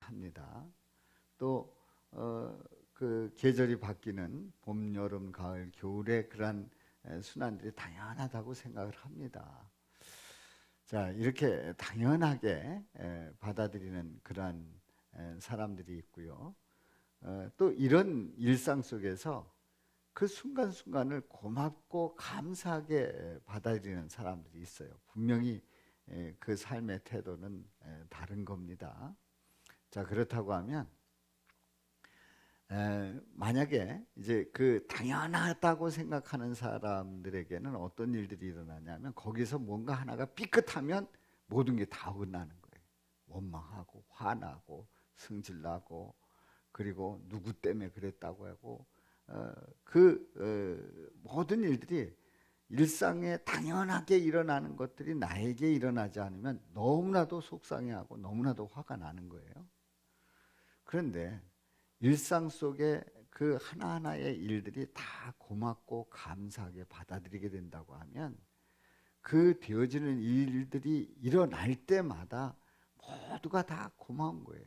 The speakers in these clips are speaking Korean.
합니다. 또 그 계절이 바뀌는 봄, 여름, 가을, 겨울의 그러한 순환들이 당연하다고 생각을 합니다. 자, 이렇게 당연하게 받아들이는 그러한 사람들이 있고요. 또 이런 일상 속에서 그 순간순간을 고맙고 감사하게 받아들이는 사람들이 있어요. 분명히 그 삶의 태도는 다른 겁니다. 자, 그렇다고 하면 만약에 이제 그 당연하다고 생각하는 사람들에게는 어떤 일들이 일어나냐면 거기서 뭔가 하나가 삐끗하면 모든 게 다 어긋나는 거예요. 원망하고 화나고 승질나고 그리고 누구 때문에 그랬다고 하고 모든 일들이 일상에 당연하게 일어나는 것들이 나에게 일어나지 않으면 너무나도 속상해하고 너무나도 화가 나는 거예요. 그런데 일상 속에 그 하나하나의 일들이 다 고맙고 감사하게 받아들이게 된다고 하면 그 되어지는 일들이 일어날 때마다 모두가 다 고마운 거예요.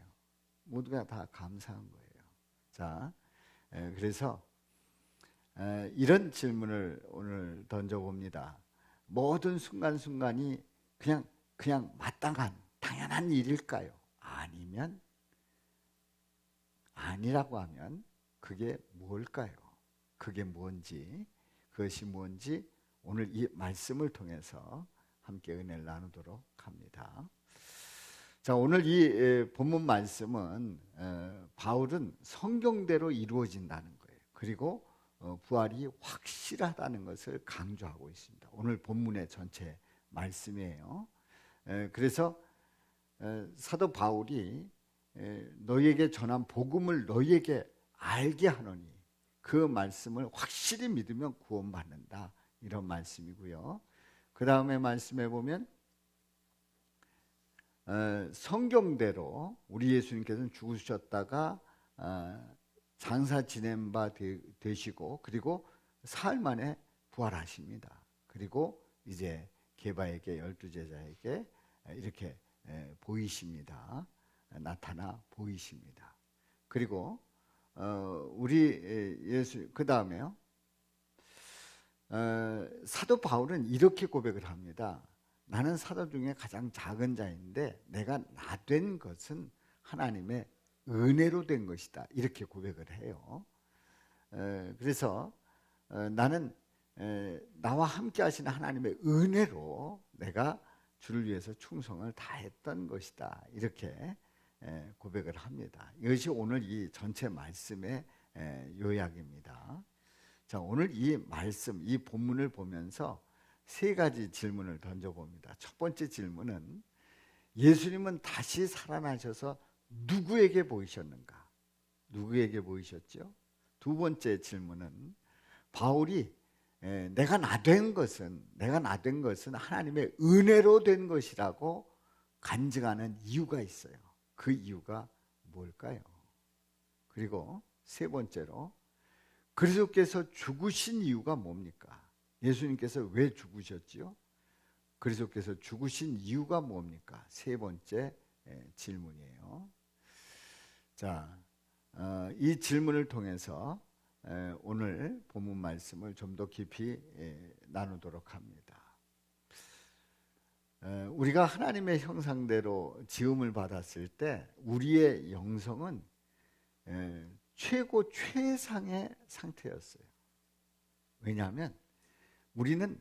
모두가 다 감사한 거예요. 자, 그래서 이런 질문을 오늘 던져봅니다. 모든 순간순간이 그냥 마땅한 당연한 일일까요? 아니면 아니라고 하면 그게 뭘까요? 그게 뭔지, 그것이 뭔지 오늘 이 말씀을 통해서 함께 은혜를 나누도록 합니다. 자, 오늘 이 본문 말씀은 바울은 성경대로 이루어진다는 거예요. 그리고 부활이 확실하다는 것을 강조하고 있습니다. 오늘 본문의 전체 말씀이에요. 그래서 사도 바울이 너희에게 전한 복음을 너희에게 알게 하노니 그 말씀을 확실히 믿으면 구원받는다, 이런 말씀이고요. 그 다음에 말씀해 보면 성경대로 우리 예수님께서는 죽으셨다가 장사 지낸 바 되시고 그리고 사흘 만에 부활하십니다. 그리고 이제 게바에게, 12제자에게 이렇게 보이십니다. 나타나 보이십니다. 그리고 우리 예수, 그 다음에요, 사도 바울은 이렇게 고백을 합니다. 나는 사도 중에 가장 작은 자인데 내가 나 된 것은 하나님의 은혜로 된 것이다, 이렇게 고백을 해요. 그래서 나는 나와 함께 하시는 하나님의 은혜로 내가 주를 위해서 충성을 다했던 것이다, 이렇게 고백을 합니다. 이것이 오늘 이 전체 말씀의 요약입니다. 자, 오늘 이 말씀, 이 본문을 보면서 세 가지 질문을 던져봅니다. 첫 번째 질문은 예수님은 다시 살아나셔서 누구에게 보이셨는가? 누구에게 보이셨죠? 두 번째 질문은 바울이 내가 나 된 것은 하나님의 은혜로 된 것이라고 간증하는 이유가 있어요. 그 이유가 뭘까요? 그리고 세 번째로 그리스도께서 죽으신 이유가 뭡니까? 예수님께서 왜 죽으셨지요? 그리스도께서 죽으신 이유가 뭡니까? 세 번째 질문이에요. 자, 이 질문을 통해서 오늘 본문 말씀을 좀 더 깊이 나누도록 합니다. 우리가 하나님의 형상대로 지음을 받았을 때 우리의 영성은 최고 최상의 상태였어요. 왜냐하면 우리는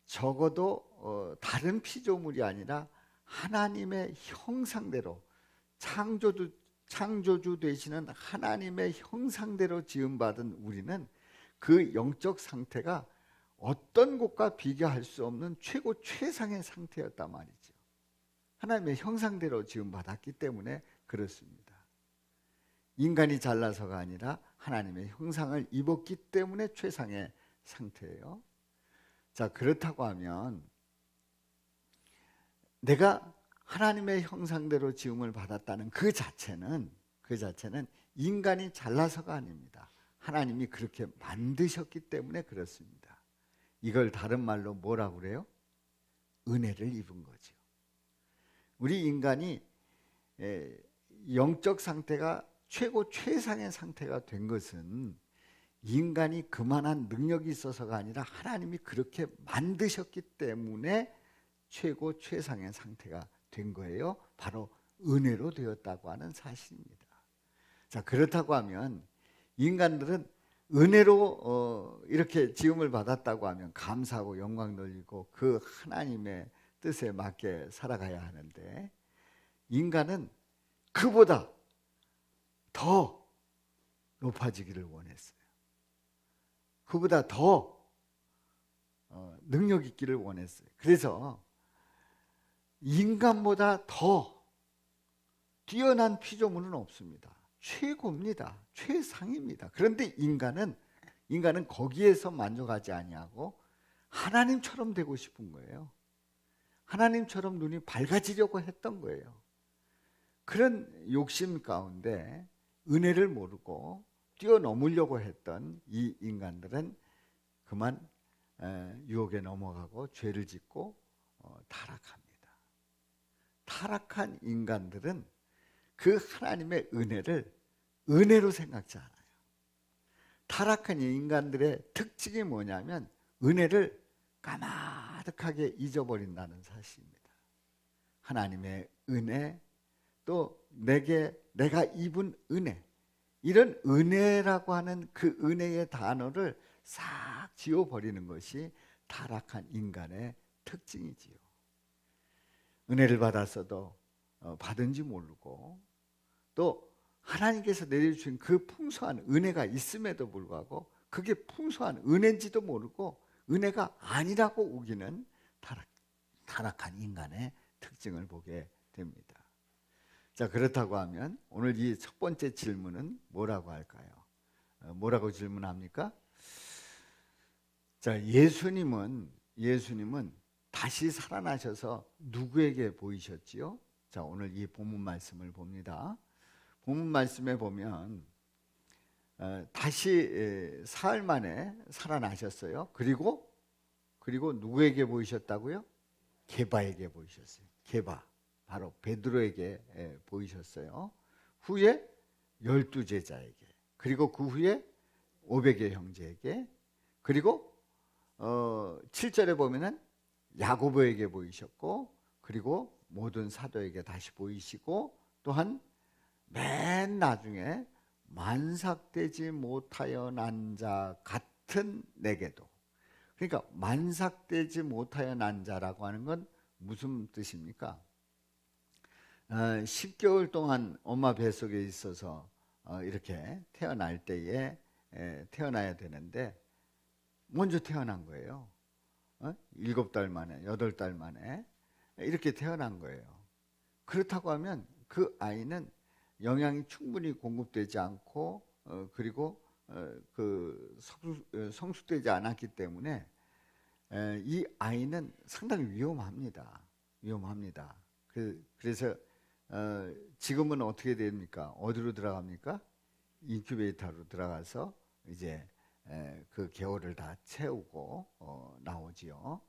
적어도 다른 피조물이 아니라 하나님의 형상대로 창조주 되시는 하나님의 형상대로 지음받은 우리는 그 영적 상태가 어떤 것과 비교할 수 없는 최고 최상의 상태였단 말이죠. 하나님의 형상대로 지음받았기 때문에 그렇습니다. 인간이 잘나서가 아니라 하나님의 형상을 입었기 때문에 최상의 상태예요. 자, 그렇다고 하면 내가 하나님의 형상대로 지음을 받았다는 그 자체는 인간이 잘나서가 아닙니다. 하나님이 그렇게 만드셨기 때문에 그렇습니다. 이걸 다른 말로 뭐라고 그래요? 은혜를 입은 거죠. 우리 인간이 영적 상태가 최고 최상의 상태가 된 것은 인간이 그만한 능력이 있어서가 아니라 하나님이 그렇게 만드셨기 때문에 최고 최상의 상태가 된 거예요. 바로 은혜로 되었다고 하는 사실입니다. 자, 그렇다고 하면 인간들은 은혜로 이렇게 지음을 받았다고 하면 감사하고 영광 돌리고 그 하나님의 뜻에 맞게 살아가야 하는데, 인간은 그보다 더 높아지기를 원했어요. 그보다 더 능력 있기를 원했어요. 그래서 인간보다 더 뛰어난 피조물은 없습니다. 최고입니다. 최상입니다. 그런데 인간은 거기에서 만족하지 아니하고 하나님처럼 되고 싶은 거예요. 하나님처럼 눈이 밝아지려고 했던 거예요. 그런 욕심 가운데 은혜를 모르고 뛰어넘으려고 했던 이 인간들은 그만 유혹에 넘어가고 죄를 짓고 타락합니다. 타락한 인간들은 그 하나님의 은혜를 은혜로 생각지 않아요. 타락한 인간들의 특징이 뭐냐면 은혜를 까마득하게 잊어버린다는 사실입니다. 하나님의 은혜, 또 내가 입은 은혜, 이런 은혜라고 하는 그 은혜의 단어를 싹 지워버리는 것이 타락한 인간의 특징이지요. 은혜를 받았어도 받은지 모르고, 또 하나님께서 내려주신 그 풍성한 은혜가 있음에도 불구하고 그게 풍성한 은혜인지도 모르고 은혜가 아니라고 우기는 타락한 인간의 특징을 보게 됩니다. 자, 그렇다고 하면 오늘 이 첫 번째 질문은 뭐라고 할까요? 뭐라고 질문합니까? 자, 예수님은 다시 살아나셔서 누구에게 보이셨지요? 자, 오늘 이 본문 말씀을 봅니다. 본문 말씀에 보면 다시 사흘 만에 살아나셨어요. 그리고 누구에게 보이셨다고요? 게바에게 보이셨어요. 게바, 바로 베드로에게 보이셨어요. 후에 12제자에게, 그리고 그 후에 500의 형제에게, 그리고 7절에 보면은 야고보에게 보이셨고, 그리고 모든 사도에게 다시 보이시고, 또한 맨 나중에 만삭되지 못하여 난 자 같은 내게도. 그러니까 만삭되지 못하여 난 자라고 하는 건 무슨 뜻입니까? 10개월 동안 엄마 뱃속에 있어서 이렇게 태어날 때에 태어나야 되는데 먼저 태어난 거예요. 7달 만에, 8달 만에 이렇게 태어난 거예요. 그렇다고 하면 그 아이는 영양이 충분히 공급되지 않고 그리고 성숙되지 않았기 때문에 이 아이는 상당히 위험합니다. 그래서 지금은 어떻게 됩니까? 어디로 들어갑니까? 인큐베이터로 들어가서 이제 그 개월을 다 채우고 나오지요.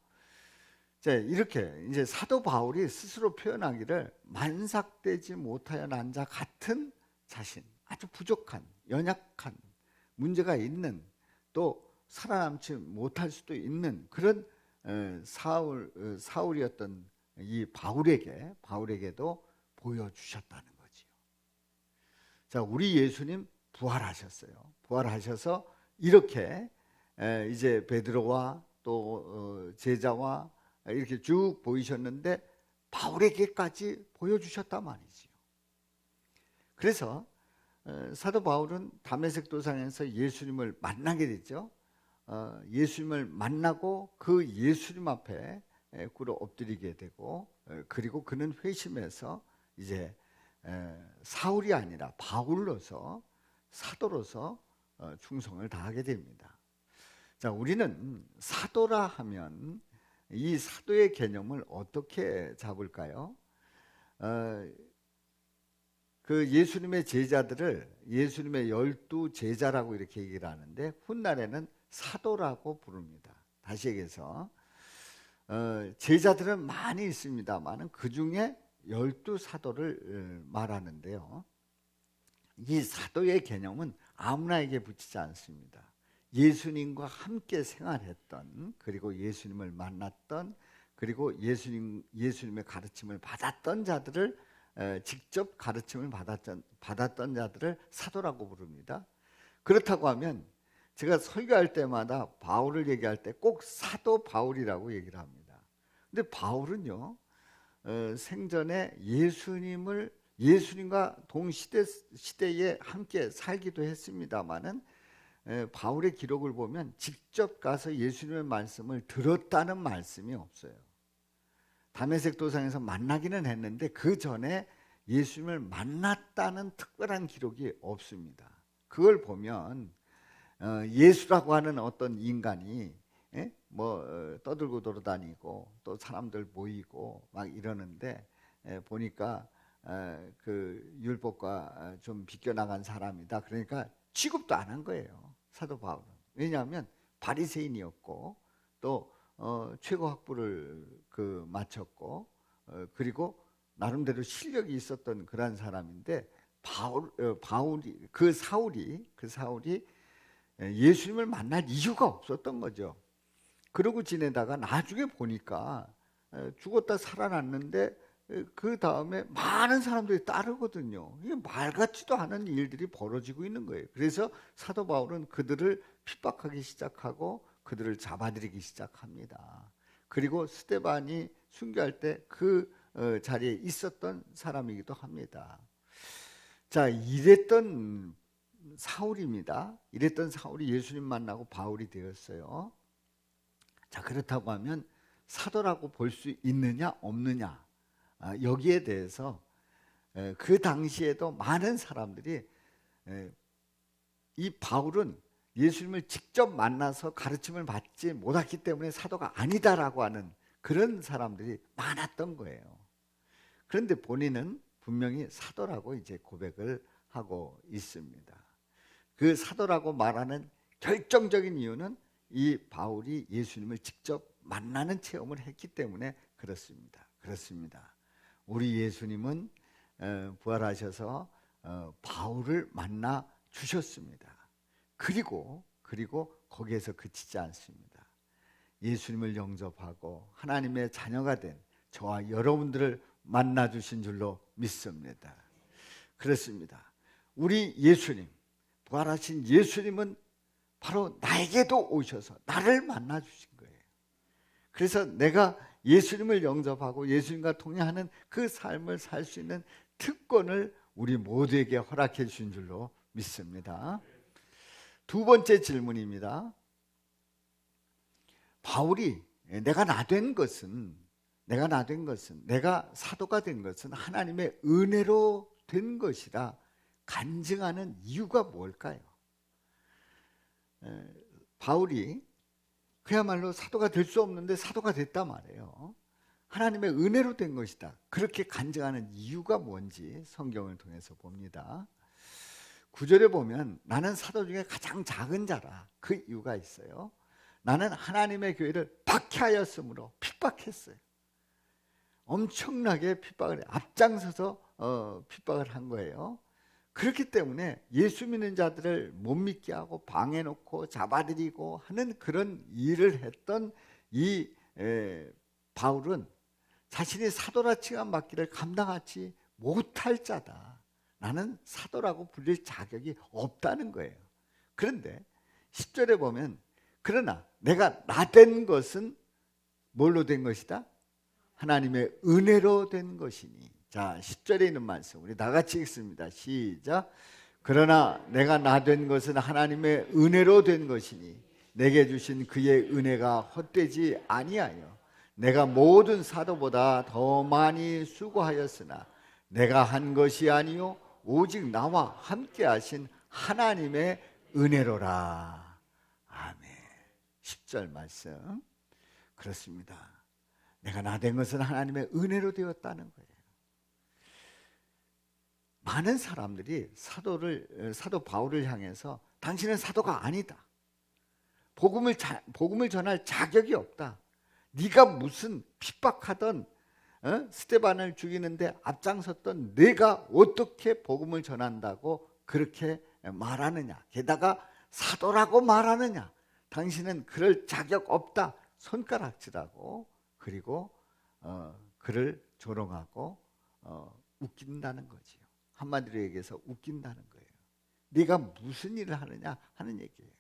자, 이렇게 이제 사도 바울이 스스로 표현하기를 만삭되지 못하여 난 자 같은 자신, 아주 부족한, 연약한, 문제가 있는, 또 살아남지 못할 수도 있는 그런 사울이었던 이 바울에게도 보여주셨다는 거지요. 자, 우리 예수님 부활하셨어요. 부활하셔서 이렇게 이제 베드로와 또 제자와 이렇게 쭉 보이셨는데 바울에게까지 보여주셨단 말이지요. 그래서 사도 바울은 다메섹 도상에서 예수님을 만나게 됐죠. 예수님을 만나고 그 예수님 앞에 꿇어 엎드리게 되고, 그리고 그는 회심해서 이제 사울이 아니라 바울로서, 사도로서 충성을 다하게 됩니다. 자, 우리는 사도라 하면 이 사도의 개념을 어떻게 잡을까요? 그 예수님의 제자들을 예수님의 12제자라고 이렇게 얘기를 하는데 훗날에는 사도라고 부릅니다. 다시 얘기해서 제자들은 많이 있습니다만 그 중에 12사도를 말하는데요. 이 사도의 개념은 아무나에게 붙이지 않습니다. 예수님과 함께 생활했던, 그리고 예수님을 만났던, 그리고 예수님의 가르침을 받았던 자들을, 직접 가르침을 받았던 자들을 사도라고 부릅니다. 그렇다고 하면 제가 설교할 때마다 바울을 얘기할 때 꼭 사도 바울이라고 얘기를 합니다. 근데 바울은요, 생전에 예수님과 시대에 함께 살기도 했습니다마는, 바울의 기록을 보면 직접 가서 예수님의 말씀을 들었다는 말씀이 없어요. 다메섹 도상에서 만나기는 했는데 그 전에 예수님을 만났다는 특별한 기록이 없습니다. 그걸 보면 예수라고 하는 어떤 인간이 떠들고 돌아다니고 또 사람들 모이고 막 이러는데, 보니까 그 율법과 좀 비껴나간 사람이다. 그러니까 취급도 안 한 거예요, 사도 바울은. 왜냐하면 바리새인이었고 또 최고 학부를 마쳤고, 그리고 나름대로 실력이 있었던 그런 사람인데, 사울이 예수님을 만날 이유가 없었던 거죠. 그러고 지내다가 나중에 보니까 죽었다 살아났는데, 그 다음에 많은 사람들이 따르거든요. 이게 말 같지도 않은 일들이 벌어지고 있는 거예요. 그래서 사도 바울은 그들을 핍박하기 시작하고 그들을 잡아들이기 시작합니다. 그리고 스데반이 순교할 때 그 자리에 있었던 사람이기도 합니다. 자, 이랬던 사울입니다. 이랬던 사울이 예수님 만나고 바울이 되었어요. 자, 그렇다고 하면 사도라고 볼 수 있느냐 없느냐, 여기에 대해서 그 당시에도 많은 사람들이, 이 바울은 예수님을 직접 만나서 가르침을 받지 못했기 때문에 사도가 아니다라고 하는 그런 사람들이 많았던 거예요. 그런데 본인은 분명히 사도라고 이제 고백을 하고 있습니다. 그 사도라고 말하는 결정적인 이유는 이 바울이 예수님을 직접 만나는 체험을 했기 때문에 그렇습니다. 우리 예수님은 부활하셔서 바울을 만나 주셨습니다. 그리고 거기에서 그치지 않습니다. 예수님을 영접하고 하나님의 자녀가 된 저와 여러분들을 만나 주신 줄로 믿습니다. 그렇습니다. 우리 예수님, 부활하신 예수님은 바로 나에게도 오셔서 나를 만나 주신 거예요. 그래서 내가 예수님을 영접하고 예수님과 동행하는 그 삶을 살 수 있는 특권을 우리 모두에게 허락해 주신 줄로 믿습니다. 두 번째 질문입니다. 바울이 내가 사도가 된 것은 하나님의 은혜로 된 것이라 간증하는 이유가 뭘까요? 바울이 그야말로 사도가 될 수 없는데 사도가 됐단 말이에요. 하나님의 은혜로 된 것이다, 그렇게 간증하는 이유가 뭔지 성경을 통해서 봅니다. 9절에 보면 나는 사도 중에 가장 작은 자라, 그 이유가 있어요. 나는 하나님의 교회를 박해하였으므로 핍박했어요. 엄청나게 핍박을 앞장서서 핍박을 한 거예요. 그렇기 때문에 예수 믿는 자들을 못 믿게 하고 방해놓고 잡아들이고 하는 그런 일을 했던 이 바울은 자신이 사도라 칭함받기를 감당하지 못할 자다, 나는 사도라고 불릴 자격이 없다는 거예요. 그런데 10절에 보면 그러나 내가 나된 것은 뭘로 된 것이다? 하나님의 은혜로 된 것이니. 자, 10절에 있는 말씀 우리 다 같이 읽습니다. 시작. 그러나 내가 나된 것은 하나님의 은혜로 된 것이니 내게 주신 그의 은혜가 헛되지 아니하여 내가 모든 사도보다 더 많이 수고하였으나 내가 한 것이 아니요 오직 나와 함께 하신 하나님의 은혜로라. 아멘. 10절 말씀. 그렇습니다. 내가 나된 것은 하나님의 은혜로 되었다는 거예요. 많은 사람들이 사도 바울을 향해서 당신은 사도가 아니다, 복음을 전할 자격이 없다, 네가 무슨 핍박하던 스데반을 죽이는데 앞장섰던 네가 어떻게 복음을 전한다고 그렇게 말하느냐? 게다가 사도라고 말하느냐? 당신은 그럴 자격 없다. 손가락질하고 그리고 그를 조롱하고 웃긴다는 거지요. 한마디로 얘기해서 웃긴다는 거예요. 네가 무슨 일을 하느냐 하는 얘기예요.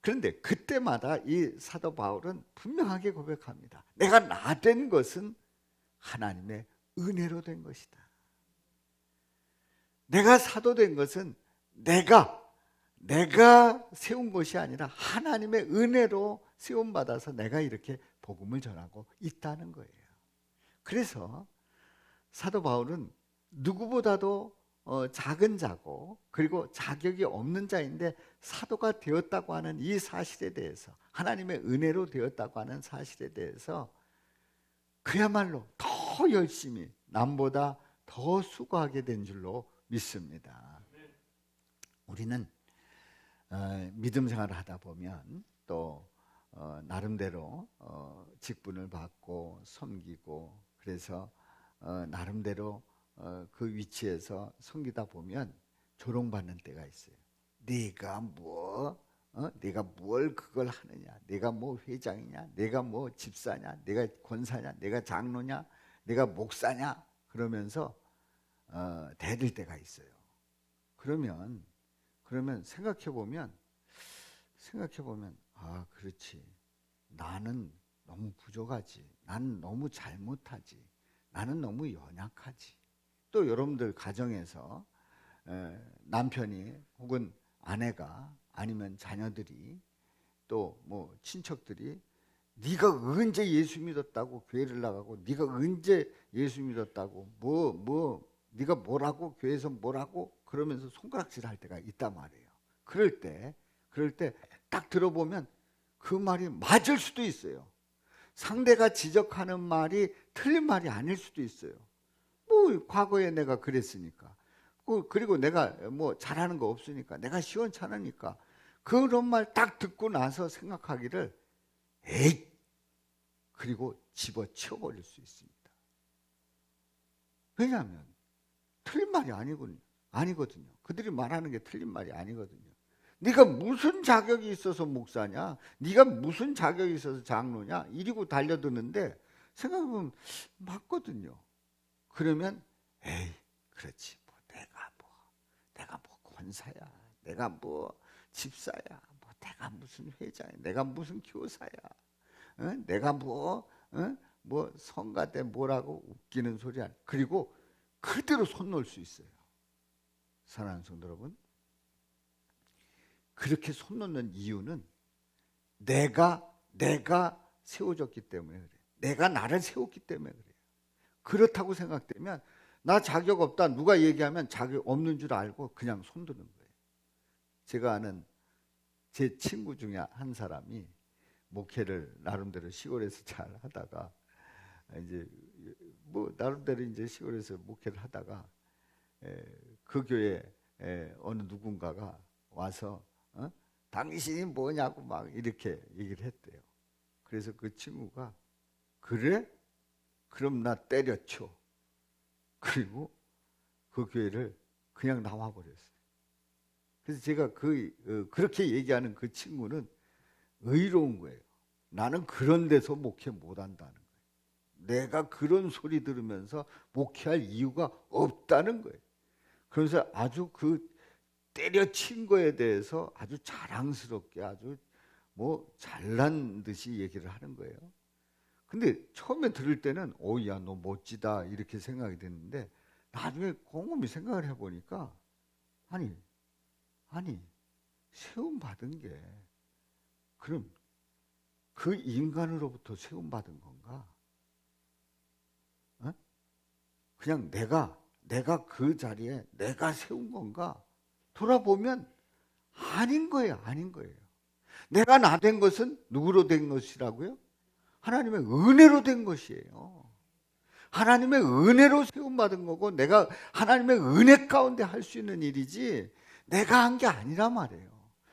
그런데 그때마다 이 사도 바울은 분명하게 고백합니다. 내가 나 된 것은 하나님의 은혜로 된 것이다. 내가 사도 된 것은 내가 세운 것이 아니라 하나님의 은혜로 세움받아서 내가 이렇게 복음을 전하고 있다는 거예요. 그래서 사도 바울은 누구보다도 작은 자고 그리고 자격이 없는 자인데 사도가 되었다고 하는 이 사실에 대해서, 하나님의 은혜로 되었다고 하는 사실에 대해서 그야말로 더 열심히 남보다 더 수고하게 된 줄로 믿습니다. 우리는 믿음 생활을 하다 보면 또 나름대로 직분을 받고 섬기고, 그래서 나름대로 그 위치에서 섬기다 보면 조롱받는 때가 있어요. 네가 뭘 그걸 하느냐, 네가 뭐 회장이냐, 네가 뭐 집사냐, 네가 권사냐, 네가 장로냐, 네가 목사냐, 그러면서 대들 때가 있어요. 그러면 생각해 보면 아, 그렇지, 나는 너무 부족하지, 나는 너무 잘못하지, 나는 너무 연약하지. 또 여러분들 가정에서 남편이 혹은 아내가 아니면 자녀들이 또 뭐 친척들이 네가 언제 예수 믿었다고 교회를 나가고, 네가 언제 예수 믿었다고 네가 뭐라고 교회에서 뭐라고 그러면서 손가락질 할 때가 있단 말이에요. 그럴 때 딱 들어보면 그 말이 맞을 수도 있어요. 상대가 지적하는 말이 틀린 말이 아닐 수도 있어요. 뭐 과거에 내가 그랬으니까, 그리고 내가 뭐 잘하는 거 없으니까, 내가 시원찮으니까, 그런 말 딱 듣고 나서 생각하기를 에이, 그리고 집어치워버릴 수 있습니다. 왜냐하면 틀린 말이 아니거든요. 그들이 말하는 게 틀린 말이 아니거든요. 네가 무슨 자격이 있어서 목사냐, 네가 무슨 자격이 있어서 장로냐, 이리고 달려드는데 생각해보면 맞거든요. 그러면 에이, 그렇지, 내가 뭐 권사야, 내가 뭐 집사야, 뭐 내가 무슨 회장이야, 내가 무슨 교사야, 내가 뭐 성가대 뭐라고 웃기는 소리야. 그리고 그대로 손 놓을 수 있어요. 사랑하는 성도 여러분, 그렇게 손 놓는 이유는 내가 세워졌기 때문에 그래요. 내가 나를 세웠기 때문에 그래요. 그렇다고 생각되면 나 자격 없다, 누가 얘기하면 자격 없는 줄 알고 그냥 손드는 거예요. 제가 아는 제 친구 중에 한 사람이 목회를 나름대로 시골에서 잘 하다가 이제 뭐 나름대로 이제 시골에서 목회를 하다가 그 교회 어느 누군가가 와서 당신이 뭐냐고 막 이렇게 얘기를 했대요. 그래서 그 친구가 그래? 그럼 나 때려쳐. 그리고 그 교회를 그냥 나와버렸어요. 그래서 제가 그렇게 얘기하는 그 친구는 의로운 거예요. 나는 그런 데서 목회 못한다는 거예요. 내가 그런 소리 들으면서 목회할 이유가 없다는 거예요. 그래서 아주 그 때려친 거에 대해서 아주 자랑스럽게 아주 뭐 잘난 듯이 얘기를 하는 거예요. 근데 처음에 들을 때는 야, 너 멋지다 이렇게 생각이 드는데 나중에 곰곰이 생각을 해보니까 아니 세움 받은 게 그럼 그 인간으로부터 세움 받은 건가? 그냥 내가 그 자리에 내가 세운 건가? 돌아보면 아닌 거예요. 내가 나 된 것은 누구로 된 것이라고요? 하나님의 은혜로 된 것이에요. 하나님의 은혜로 세움받은 거고, 내가 하나님의 은혜 가운데 할 수 있는 일이지 내가 한 게 아니란 말이에요.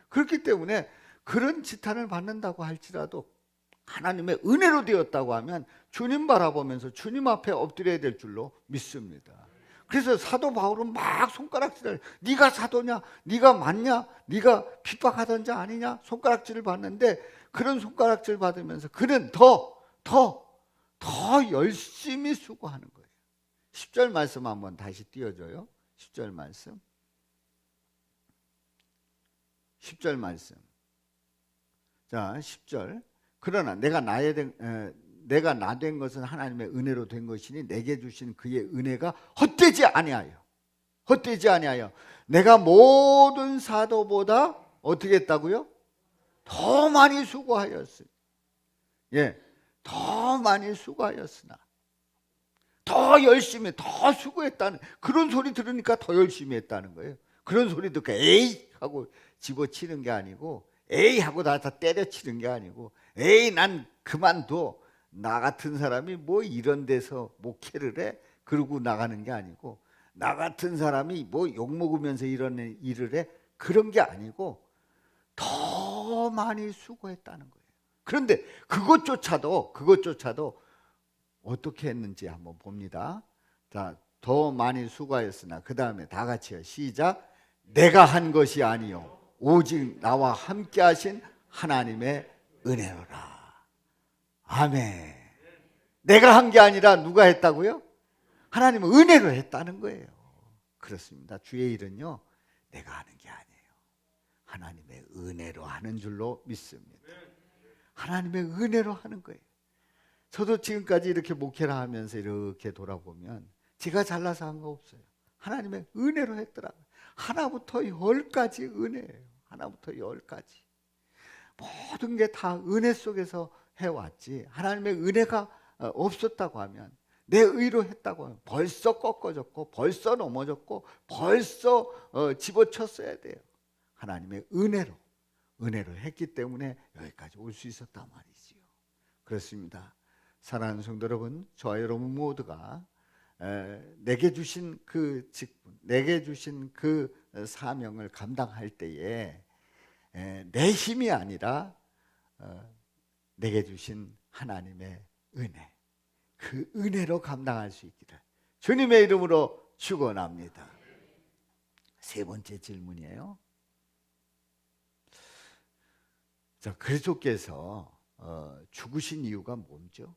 그렇기 때문에 그런 지탄을 받는다고 할지라도 하나님의 은혜로 되었다고 하면 주님 바라보면서 주님 앞에 엎드려야 될 줄로 믿습니다. 그래서 사도 바울은 막 손가락질을, 네가 사도냐, 네가 맞냐, 네가 핍박하던 자 아니냐, 손가락질을 받는데, 그런 손가락질 받으면서 그는 더 열심히 수고하는 거예요. 10절 말씀 한번 다시 띄워줘요. 10절 말씀. 10절 말씀. 자, 10절. 그러나 내가 나 된 것은 하나님의 은혜로 된 것이니 내게 주신 그의 은혜가 헛되지 아니하여 내가 모든 사도보다 어떻게 했다고요? 더 많이 수고하였으니. 예, 더 많이 수고하였으나 더 열심히 더 수고했다는 그런 소리 들으니까 더 열심히 했다는 거예요. 그런 소리 듣고 에이 하고 집어치는 게 아니고, 에이 하고 다 때려치는 게 아니고, 에이 난 그만둬, 나 같은 사람이 뭐 이런 데서 목회를 해? 그러고 나가는 게 아니고, 나 같은 사람이 뭐 욕먹으면서 이런 일을 해? 그런 게 아니고 더 많이 수고했다는 거예요. 그런데 그것조차도 어떻게 했는지 한번 봅니다. 자, 더 많이 수고하였으나, 그 다음에 다 같이요. 시작. 내가 한 것이 아니요 오직 나와 함께 하신 하나님의 은혜로라. 아멘. 내가 한 게 아니라 누가 했다고요? 하나님은 은혜로 했다는 거예요. 그렇습니다. 주의 일은요, 내가 하는 게 아니에요. 하나님의 은혜로 하는 줄로 믿습니다. 하나님의 은혜로 하는 거예요. 저도 지금까지 이렇게 목회를 하면서 이렇게 돌아보면 제가 잘나서 한 거 없어요. 하나님의 은혜로 했더라고요. 하나부터 열까지 은혜예요. 하나부터 열까지. 모든 게 다 은혜 속에서 해왔지, 하나님의 은혜가 없었다고 하면, 내 의로 했다고 하면 벌써 꺾어졌고 벌써 넘어졌고 벌써 집어쳤어야 돼요. 하나님의 은혜로 했기 때문에 여기까지 올 수 있었단 말이지요. 그렇습니다. 사랑하는 성도 여러분, 저와 여러분 모두가 내게 주신 그 직분, 내게 주신 그 사명을 감당할 때에 내 힘이 아니라 내게 주신 하나님의 은혜, 그 은혜로 감당할 수 있기를 주님의 이름으로 축원합니다. 세 번째 질문이에요. 자, 그리스도께서 죽으신 이유가 뭐죠?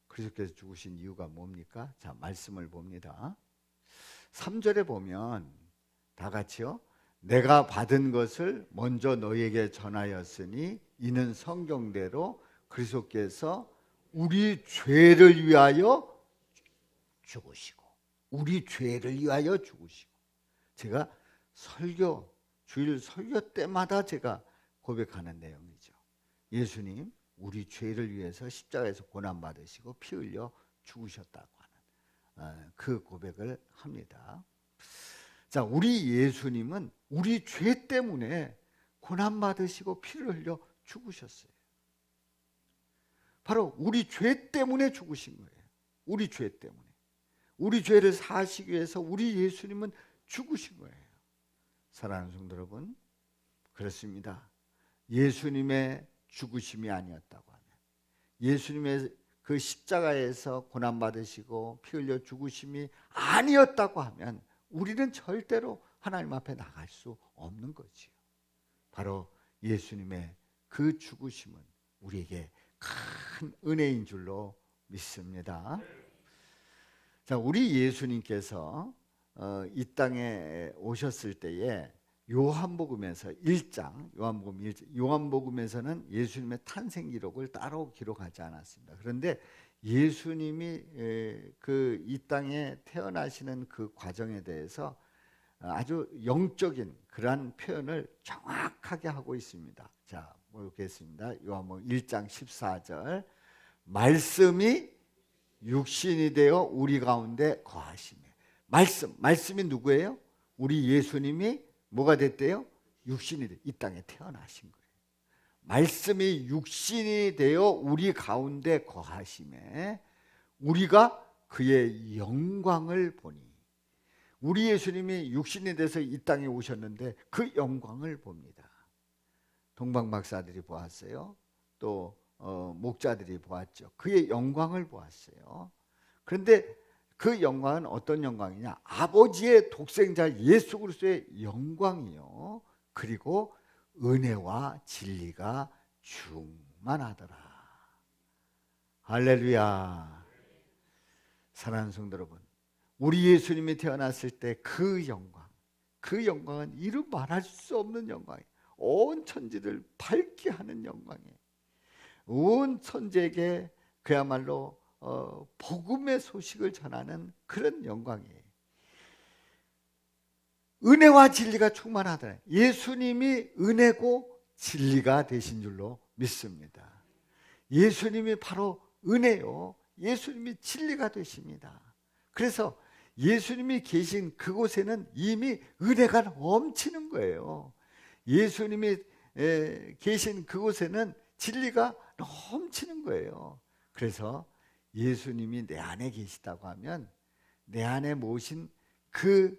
그리스도께서 죽으신 이유가 뭡니까? 자, 말씀을 봅니다. 3절에 보면 다 같이요. 내가 받은 것을 먼저 너희에게 전하였으니 이는 성경대로 그리스도께서 우리 죄를 위하여 죽으시고, 우리 죄를 위하여 죽으시고. 제가 주일 설교 때마다 제가 고백하는 내용이죠. 예수님 우리 죄를 위해서 십자가에서 고난받으시고 피 흘려 죽으셨다고 하는 그 고백을 합니다. 자, 우리 예수님은 우리 죄 때문에 고난받으시고 피를 흘려 죽으셨어요. 바로 우리 죄 때문에 죽으신 거예요. 우리 죄 때문에. 우리 죄를 사하시기 위해서 우리 예수님은 죽으신 거예요. 사랑하는 성도 여러분, 그렇습니다. 예수님의 죽으심이 아니었다고 하면, 예수님의 그 십자가에서 고난받으시고 피 흘려 죽으심이 아니었다고 하면 우리는 절대로 하나님 앞에 나갈 수 없는 거지요. 바로 예수님의 그 죽으심은 우리에게 큰 은혜인 줄로 믿습니다. 자, 우리 예수님께서 이 땅에 오셨을 때에 요한복음에서 1장, 요한복음에서는 예수님의 탄생 기록을 따로 기록하지 않았습니다. 그런데 예수님이 그 이 땅에 태어나시는 그 과정에 대해서 아주 영적인 그러한 표현을 정확하게 하고 있습니다. 자, 보겠습니다. 요한복음 1장 14절. 말씀이 육신이 되어 우리 가운데 거하시며. 말씀이 누구예요? 우리 예수님이 뭐가 됐대요? 육신이 돼 이 땅에 태어나신 거예요. 말씀이 육신이 되어 우리 가운데 거하심에 우리가 그의 영광을 보니. 우리 예수님이 육신이 돼서 이 땅에 오셨는데 그 영광을 봅니다. 동방 박사들이 보았어요. 또 목자들이 보았죠. 그의 영광을 보았어요. 그런데 그 영광은 어떤 영광이냐? 아버지의 독생자 예수 그리스도의 영광이요. 그리고 은혜와 진리가 충만하더라. 할렐루야. 사랑하는 성도 여러분, 우리 예수님이 태어났을 때 그 영광, 그 영광은 이루 말할 수 없는 영광이에요. 온 천지를 밝게 하는 영광이에요. 온 천지에게 그야말로 복음의 소식을 전하는 그런 영광이에요. 은혜와 진리가 충만하더라. 예수님이 은혜고 진리가 되신 줄로 믿습니다. 예수님이 바로 은혜요, 예수님이 진리가 되십니다. 그래서 예수님이 계신 그곳에는 이미 은혜가 넘치는 거예요. 예수님이 계신 그곳에는 진리가 넘치는 거예요. 그래서 예수님이 내 안에 계시다고 하면 내 안에 모신 그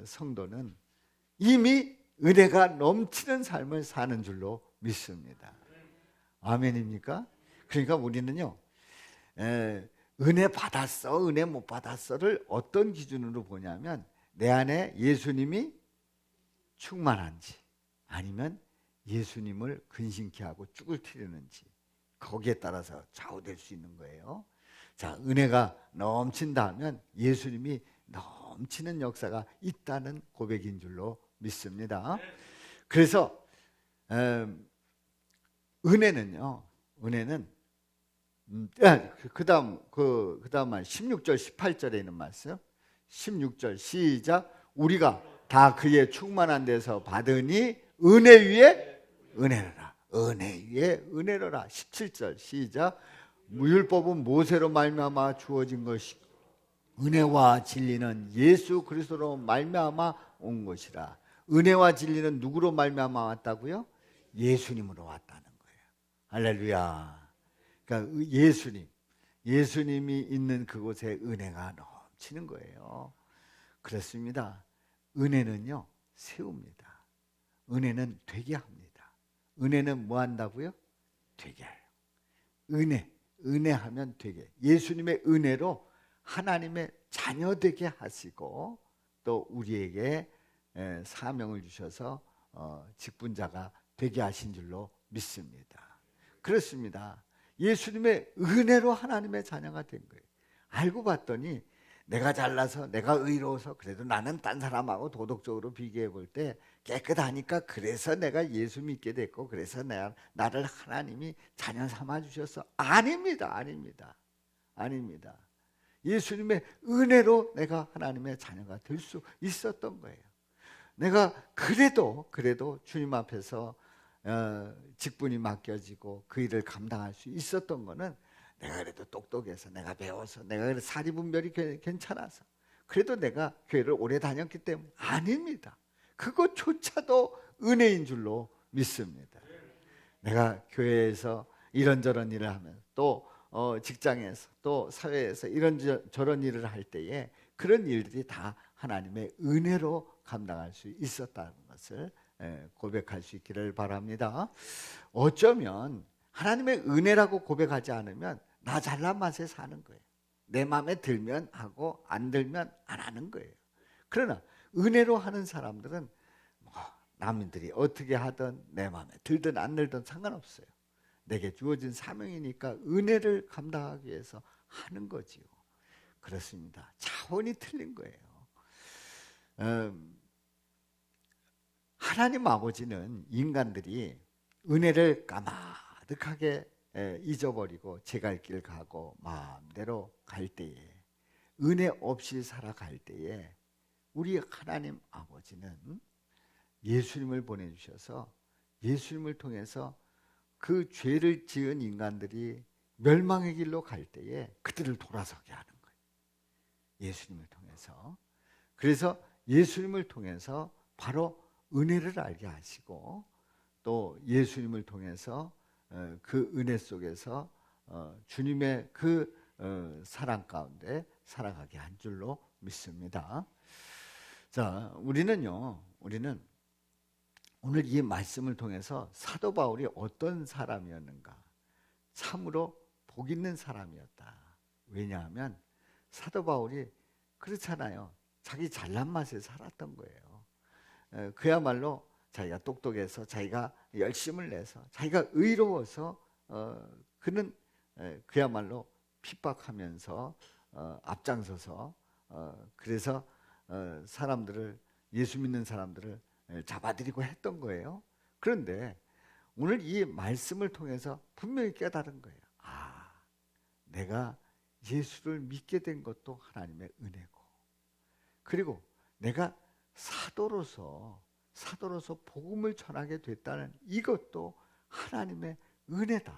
성도는 이미 은혜가 넘치는 삶을 사는 줄로 믿습니다. 아멘입니까? 그러니까 우리는요, 은혜 받았어, 은혜 못 받았어를 어떤 기준으로 보냐면 내 안에 예수님이 충만한지 아니면 예수님을 근심케 하고 쭈글거리는지, 거기에 따라서 좌우될 수 있는 거예요. 자, 은혜가 넘친다 하면 예수님이 넘치는 역사가 있다는 고백인 줄로 믿습니다. 그래서 은혜는요, 은혜는 그다음 말 16절 18절에 있는 말씀, 16절 시작. 우리가 다 그의 충만한 데서 받으니 은혜 위에 은혜로라, 은혜 위에 은혜로라. 17절 시작. 율법은 모세로 말미암아 주어진 것이 은혜와 진리는 예수 그리스도로 말미암아 온 것이라. 은혜와 진리는 누구로 말미암아 왔다고요? 예수님으로 왔다는 거예요. 할렐루야. 그러니까 예수님이 있는 그곳에 은혜가 넘치는 거예요. 그렇습니다. 은혜는요, 세웁니다. 은혜는 되게 합니다. 은혜는 뭐 한다고요? 되게 해요. 은혜하면 되게. 예수님의 은혜로 하나님의 자녀 되게 하시고 또 우리에게 사명을 주셔서 직분자가 되게 하신 줄로 믿습니다. 그렇습니다. 예수님의 은혜로 하나님의 자녀가 된 거예요. 알고 봤더니 내가 잘나서, 내가 의로워서, 그래도 나는 딴 사람하고 도덕적으로 비교해 볼 때 깨끗하니까 그래서 내가 예수 믿게 됐고 그래서 나를 하나님이 자녀 삼아 주셔서. 아닙니다. 아닙니다. 예수님의 은혜로 내가 하나님의 자녀가 될 수 있었던 거예요. 내가 그래도 주님 앞에서 직분이 맡겨지고 그 일을 감당할 수 있었던 거는 내가 그래도 똑똑해서, 내가 배워서, 내가 그래도 사리분별이 괜찮아서, 그래도 내가 교회를 오래 다녔기 때문에. 아닙니다. 그것조차도 은혜인 줄로 믿습니다. 내가 교회에서 이런저런 일을 하면, 또 직장에서, 또 사회에서 이런저런 일을 할 때에 그런 일들이 다 하나님의 은혜로 감당할 수 있었다는 것을 고백할 수 있기를 바랍니다. 어쩌면 하나님의 은혜라고 고백하지 않으면 나 잘난 맛에 사는 거예요. 내 마음에 들면 하고 안 들면 안 하는 거예요. 그러나 은혜로 하는 사람들은 남들이 어떻게 하든 내 마음에 들든 안 들든 상관없어요. 내게 주어진 사명이니까 은혜를 감당하기 위해서 하는 거지요. 그렇습니다. 차원이 틀린 거예요. 하나님 아버지는 인간들이 은혜를 까마득하게 잊어버리고 제 갈 길 가고 마음대로 갈 때에, 은혜 없이 살아갈 때에 우리 하나님 아버지는 예수님을 보내주셔서 예수님을 통해서 그 죄를 지은 인간들이 멸망의 길로 갈 때에 그들을 돌아서게 하는 거예요. 예수님을 통해서. 그래서 예수님을 통해서 바로 은혜를 알게 하시고, 또 예수님을 통해서 그 은혜 속에서 주님의 그 사랑 가운데 살아가게 한 줄로 믿습니다. 자, 우리는 오늘 이 말씀을 통해서 사도 바울이 어떤 사람이었는가, 참으로 복 있는 사람이었다. 왜냐하면 사도 바울이 그렇잖아요. 자기 잘난 맛에 살았던 거예요. 그야말로 자기가 똑똑해서, 자기가 열심을 내서, 자기가 의로워서 그는 그야말로 핍박하면서 앞장서서 그래서 사람들을, 예수 믿는 사람들을 잡아들이고 했던 거예요. 그런데 오늘 이 말씀을 통해서 분명히 깨달은 거예요. 아, 내가 예수를 믿게 된 것도 하나님의 은혜고, 그리고 내가 사도로서 복음을 전하게 됐다는 이것도 하나님의 은혜다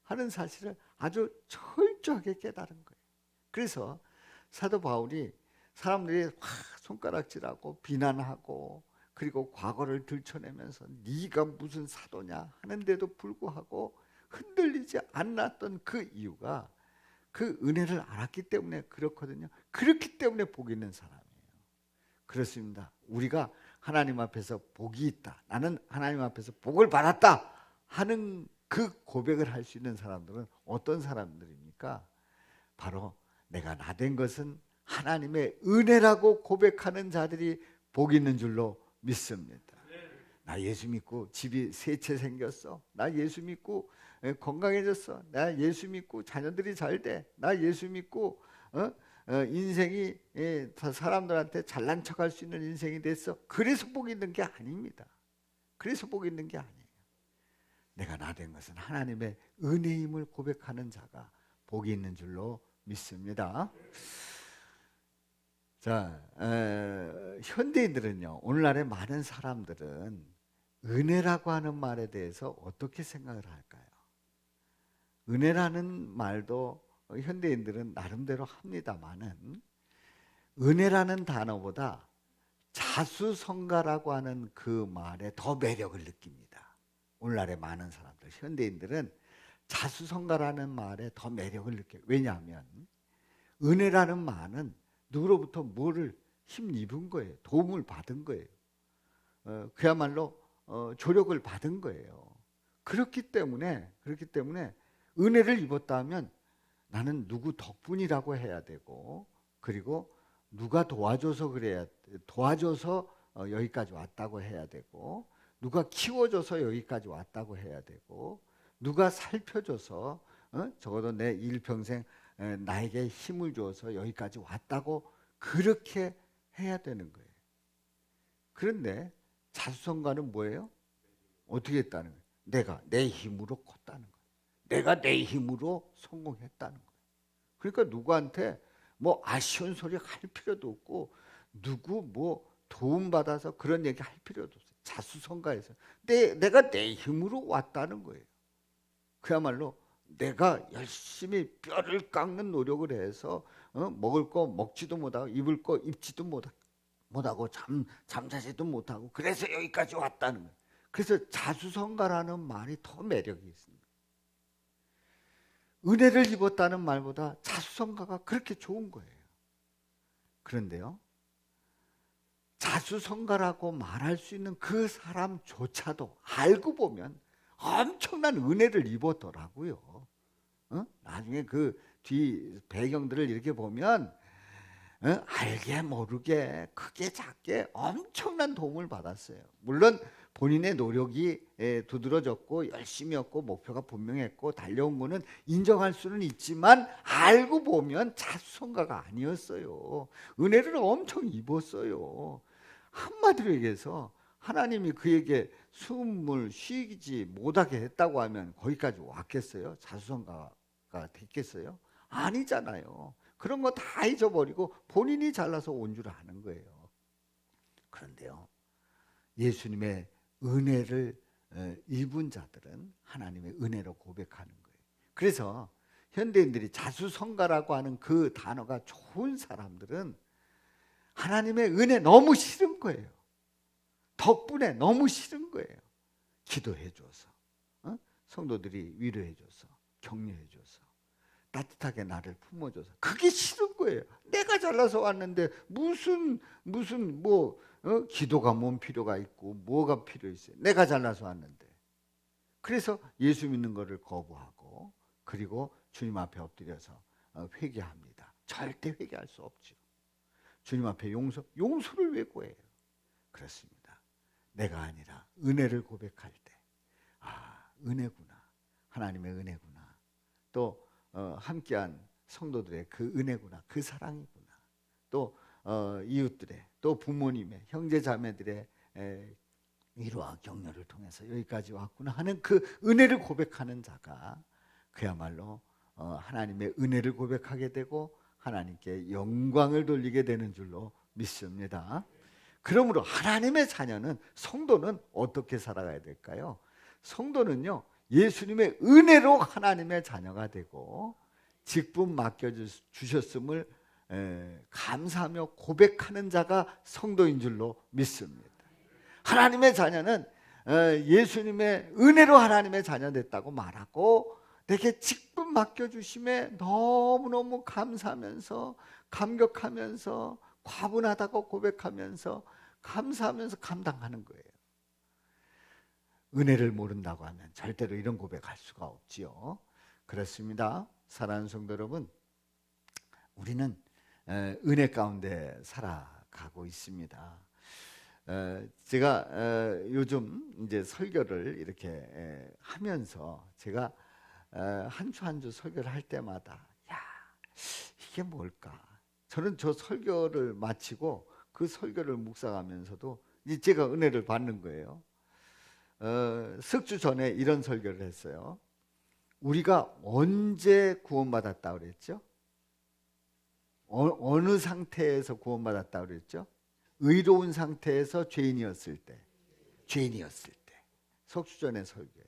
하는 사실을 아주 철저하게 깨달은 거예요. 그래서 사도 바울이 사람들이 손가락질하고 비난하고 그리고 과거를 들춰내면서 네가 무슨 사도냐 하는데도 불구하고 흔들리지 않았던 그 이유가 그 은혜를 알았기 때문에 그렇거든요. 그렇기 때문에 복이 있는 사람이에요. 그렇습니다. 우리가 하나님 앞에서 복이 있다, 나는 하나님 앞에서 복을 받았다 하는 그 고백을 할 수 있는 사람들은 어떤 사람들입니까? 바로 내가 나 된 것은 하나님의 은혜라고 고백하는 자들이 복이 있는 줄로 믿습니다. 나 예수 믿고 집이 세 채 생겼어. 나 예수 믿고 건강해졌어. 나 예수 믿고 자녀들이 잘 돼. 나 예수 믿고 인생이 사람들한테 잘난 척할 수 있는 인생이 됐어. 그래서 복이 있는 게 아닙니다. 그래서 복이 있는 게 아니에요. 내가 나 된 것은 하나님의 은혜임을 고백하는 자가 복이 있는 줄로 믿습니다. 자, 현대인들은요, 오늘날의 많은 사람들은 은혜라고 하는 말에 대해서 어떻게 생각을 할까요? 은혜라는 말도 현대인들은 나름대로 합니다만은 은혜라는 단어보다 자수성가라고 하는 그 말에 더 매력을 느낍니다. 오늘날의 많은 사람들, 현대인들은 자수성가라는 말에 더 매력을 느껴요. 왜냐하면 은혜라는 말은 누구로부터 뭐를 힘입은 거예요. 도움을 받은 거예요. 그야말로 조력을 받은 거예요. 그렇기 때문에 은혜를 입었다면 나는 누구 덕분이라고 해야 되고, 그리고 누가 도와줘서 여기까지 왔다고 해야 되고, 누가 키워줘서 여기까지 왔다고 해야 되고, 누가 살펴줘서 적어도 내 일평생 나에게 힘을 줘서 여기까지 왔다고 그렇게 해야 되는 거예요. 그런데 자수성가는 뭐예요? 어떻게 했다는 거예요? 내가 내 힘으로 컸다는 거예요. 내가 내 힘으로 성공했다는 거예요. 그러니까 누구한테 뭐 아쉬운 소리 할 필요도 없고, 누구 뭐 도움받아서 그런 얘기 할 필요도 없어요. 자수성가해서 내가 내 힘으로 왔다는 거예요. 그야말로 내가 열심히 뼈를 깎는 노력을 해서 먹을 거 먹지도 못하고, 입을 거 입지도 못하고, 잠자지도 못하고, 그래서 여기까지 왔다는 거예요. 그래서 자수성가라는 말이 더 매력이 있습니다. 은혜를 입었다는 말보다 자수성가가 그렇게 좋은 거예요. 그런데요, 자수성가라고 말할 수 있는 그 사람조차도 알고 보면 엄청난 은혜를 입었더라고요. 나중에 그 뒤 배경들을 이렇게 보면 알게 모르게 크게 작게 엄청난 도움을 받았어요. 물론 본인의 노력이 두드러졌고 열심이었고 목표가 분명했고 달려온 거는 인정할 수는 있지만, 알고 보면 자수성가가 아니었어요. 은혜를 엄청 입었어요. 한마디로 얘기해서 하나님이 그에게 숨을 쉬지 못하게 했다고 하면 거기까지 왔겠어요? 자수성가가 됐겠어요? 아니잖아요. 그런 거 다 잊어버리고 본인이 잘나서 온 줄 아는 거예요. 그런데요, 예수님의 은혜를 입은 자들은 하나님의 은혜로 고백하는 거예요. 그래서 현대인들이 자수성가라고 하는 그 단어가 좋은 사람들은 하나님의 은혜 너무 싫은 거예요. 덕분에 너무 싫은 거예요. 기도해줘서, 성도들이 위로해줘서, 격려해줘서, 따뜻하게 나를 품어줘서, 그게 싫은 거예요. 내가 잘나서 왔는데 무슨 기도가 뭔 필요가 있고 뭐가 필요 있어요. 내가 잘나서 왔는데. 그래서 예수 믿는 거를 거부하고, 그리고 주님 앞에 엎드려서 회개합니다. 절대 회개할 수 없죠. 주님 앞에 용서를 왜 구해요? 그렇습니다. 내가 아니라 은혜를 고백할 때, 은혜구나. 하나님의 은혜구나. 또 함께한 성도들의 그 은혜구나. 그 사랑이구나. 또 이웃들의, 또 부모님의, 형제 자매들의 위로와 격려를 통해서 여기까지 왔구나 하는 그 은혜를 고백하는 자가 그야말로 하나님의 은혜를 고백하게 되고 하나님께 영광을 돌리게 되는 줄로 믿습니다. 그러므로 하나님의 자녀는, 성도는 어떻게 살아가야 될까요? 성도는요, 예수님의 은혜로 하나님의 자녀가 되고 직분 맡겨주셨음을 감사하며 고백하는 자가 성도인 줄로 믿습니다. 하나님의 자녀는 예수님의 은혜로 하나님의 자녀 됐다고 말하고 내게 직분 맡겨주심에 너무너무 감사하면서 감격하면서 과분하다고 고백하면서 감사하면서 감당하는 거예요. 은혜를 모른다고 하면 절대로 이런 고백할 수가 없지요. 그렇습니다. 사랑하는 성도 여러분, 우리는 은혜 가운데 살아가고 있습니다. 제가 요즘 이제 설교를 이렇게 하면서 제가 한 주 한 주 설교를 할 때마다 이게 뭘까? 저는 저 설교를 마치고 그 설교를 묵상하면서도 이제 제가 은혜를 받는 거예요. 석 주 전에 이런 설교를 했어요. 우리가 언제 구원받았다 그랬죠? 어느 상태에서 구원받았다 그랬죠? 의로운 상태에서 죄인이었을 때. 석 주 전에 설교에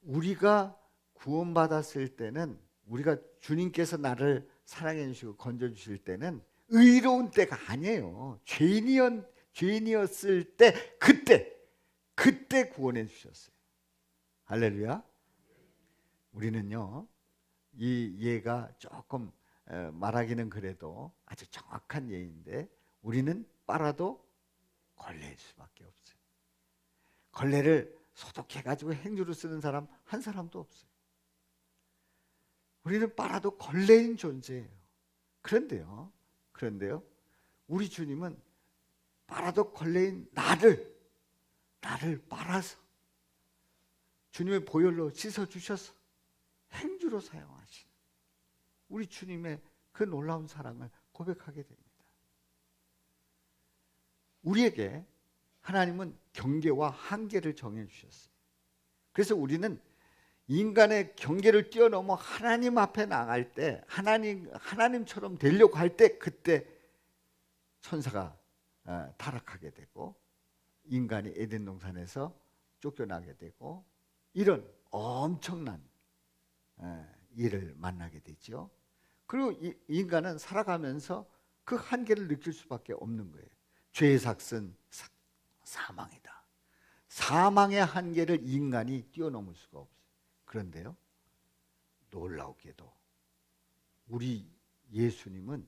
우리가 구원받았을 때는, 우리가 주님께서 나를 사랑해 주시고 건져 주실 때는 의로운 때가 아니에요. 죄인이었을 때, 그때 구원해 주셨어요. 할렐루야. 우리는요, 이 예가 조금 말하기는 그래도 아주 정확한 예인데, 우리는 빨아도 걸레일 수밖에 없어요. 걸레를 소독해가지고 행주로 쓰는 사람 한 사람도 없어요. 우리는 빨아도 걸레인 존재예요. 그런데요, 우리 주님은 빨아도 걸레인 나를 빨아서 주님의 보혈로 씻어주셔서 행주로 사용하시는 우리 주님의 그 놀라운 사랑을 고백하게 됩니다. 우리에게 하나님은 경계와 한계를 정해주셨어요. 그래서 우리는 인간의 경계를 뛰어넘어 하나님 앞에 나갈 때, 하나님처럼 되려고 할 때, 그때 천사가 타락하게 되고 인간이 에덴 동산에서 쫓겨나게 되고 이런 엄청난 일을 만나게 되죠. 그리고 인간은 살아가면서 그 한계를 느낄 수밖에 없는 거예요. 죄의 삭은 사망이다. 사망의 한계를 인간이 뛰어넘을 수가 없어요. 그런데요, 놀라우게도 우리 예수님은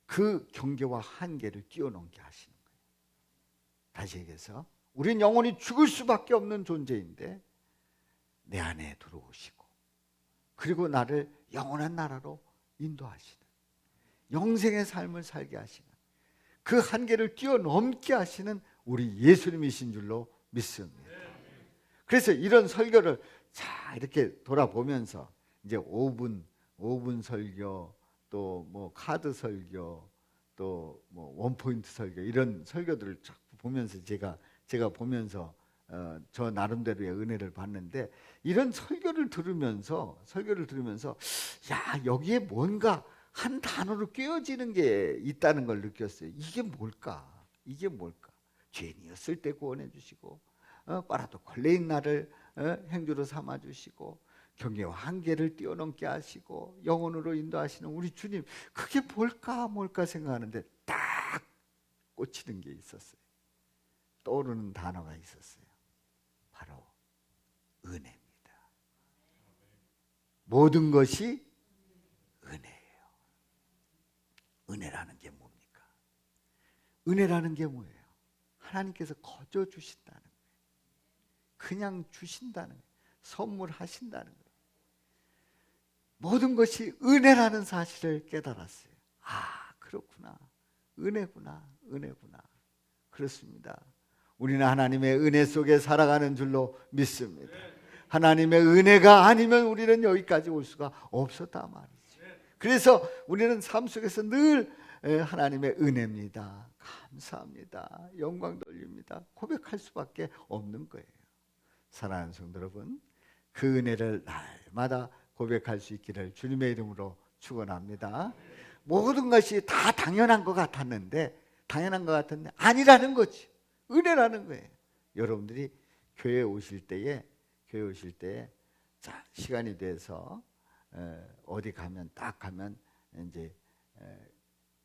그 경계와 한계를 뛰어넘게 하시는 거예요. 다시 얘기해서 우리는 영원히 죽을 수밖에 없는 존재인데 내 안에 들어오시고, 그리고 나를 영원한 나라로 인도하시는, 영생의 삶을 살게 하시는, 그 한계를 뛰어넘게 하시는 우리 예수님이신 줄로 믿습니다. 그래서 이런 설교를 이렇게 돌아보면서 이제 5분 설교, 또 뭐 카드 설교, 또 뭐 원포인트 설교, 이런 설교들을 자꾸 보면서 제가 보면서 저 나름대로의 은혜를 받는데, 이런 설교를 들으면서 여기에 뭔가 한 단어로 꿰어지는 게 있다는 걸 느꼈어요. 이게 뭘까? 죄인이었을 때 구원해 주시고, 빨아도 걸레인 나를 행주로 삼아 주시고, 경계와 한계를 뛰어넘게 하시고, 영혼으로 인도하시는 우리 주님, 그게 뭘까 생각하는데 딱 꽂히는 게 있었어요. 떠오르는 단어가 있었어요. 바로 은혜입니다. 모든 것이 은혜예요. 은혜라는 게 뭡니까? 은혜라는 게 뭐예요? 하나님께서 거저 주신다는 거예요. 그냥 주신다는 거예요. 선물하신다는 거예요. 모든 것이 은혜라는 사실을 깨달았어요. 아, 그렇구나. 은혜구나. 은혜구나. 그렇습니다. 우리는 하나님의 은혜 속에 살아가는 줄로 믿습니다. 하나님의 은혜가 아니면 우리는 여기까지 올 수가 없었다 말이죠. 그래서 우리는 삶 속에서 늘 하나님의 은혜입니다, 감사합니다, 영광 돌립니다 고백할 수밖에 없는 거예요. 사랑하는 성도 여러분, 그 은혜를 날마다 고백할 수 있기를 주님의 이름으로 축원합니다. 모든 것이 다 당연한 것 같았는데 아니라는 거지. 은혜라는 거예요. 여러분들이 교회에 오실 때에 자, 시간이 돼서 어디 가면 딱 가면 이제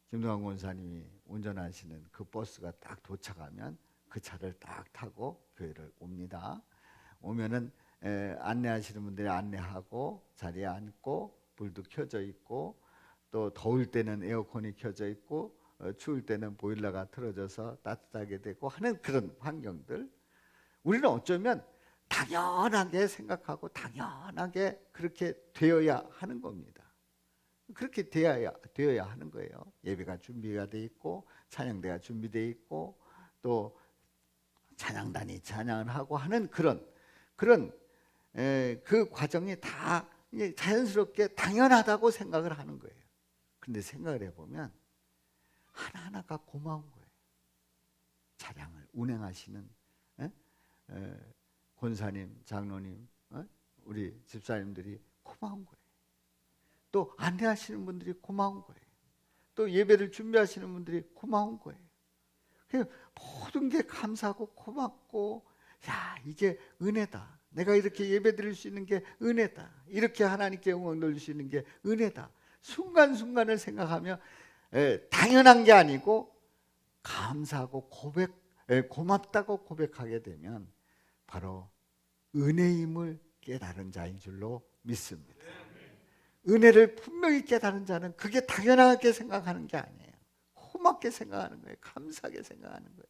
김동환 권사님이 운전하시는 그 버스가 딱 도착하면 그 차를 딱 타고 교회를 옵니다. 오면은 안내하시는 분들이 안내하고 자리에 앉고 불도 켜져 있고 또 더울 때는 에어컨이 켜져 있고 추울 때는 보일러가 틀어져서 따뜻하게 되고 하는 그런 환경들, 우리는 어쩌면 당연하게 생각하고 당연하게 그렇게 되어야 하는 겁니다. 그렇게 되어야 하는 거예요. 예배가 준비가 돼 있고 찬양대가 준비돼 있고 또 찬양단이 찬양을 하고 하는 그런 그 과정이 다 자연스럽게 당연하다고 생각을 하는 거예요. 그런데 생각을 해보면 하나하나가 고마운 거예요. 찬양을 운행하시는 권사님, 장로님, 우리 집사님들이 고마운 거예요. 또 안내하시는 분들이 고마운 거예요. 또 예배를 준비하시는 분들이 고마운 거예요. 모든 게 감사하고 고맙고, 야, 이게 은혜다. 내가 이렇게 예배 드릴 수 있는 게 은혜다. 이렇게 하나님께 영광 돌릴 수 있는 게 은혜다. 순간순간을 생각하며 당연한 게 아니고 감사하고 고맙다고 고백하게 되면 바로 은혜임을 깨달은 자인 줄로 믿습니다. 은혜를 분명히 깨달은 자는 그게 당연하게 생각하는 게 아니에요. 고맙게 생각하는 거예요. 감사하게 생각하는 거예요.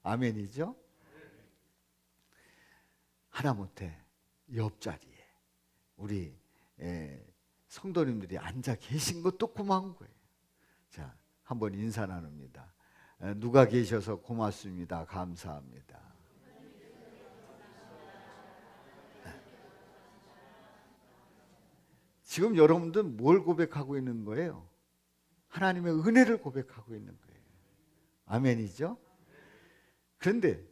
아멘이죠? 하다못해 옆자리에 우리 성도님들이 앉아 계신 것도 고마운 거예요. 자, 한번 인사 나눕니다. 누가 계셔서 고맙습니다. 감사합니다. 지금 여러분들 뭘 고백하고 있는 거예요? 하나님의 은혜를 고백하고 있는 거예요. 아멘이죠? 그런데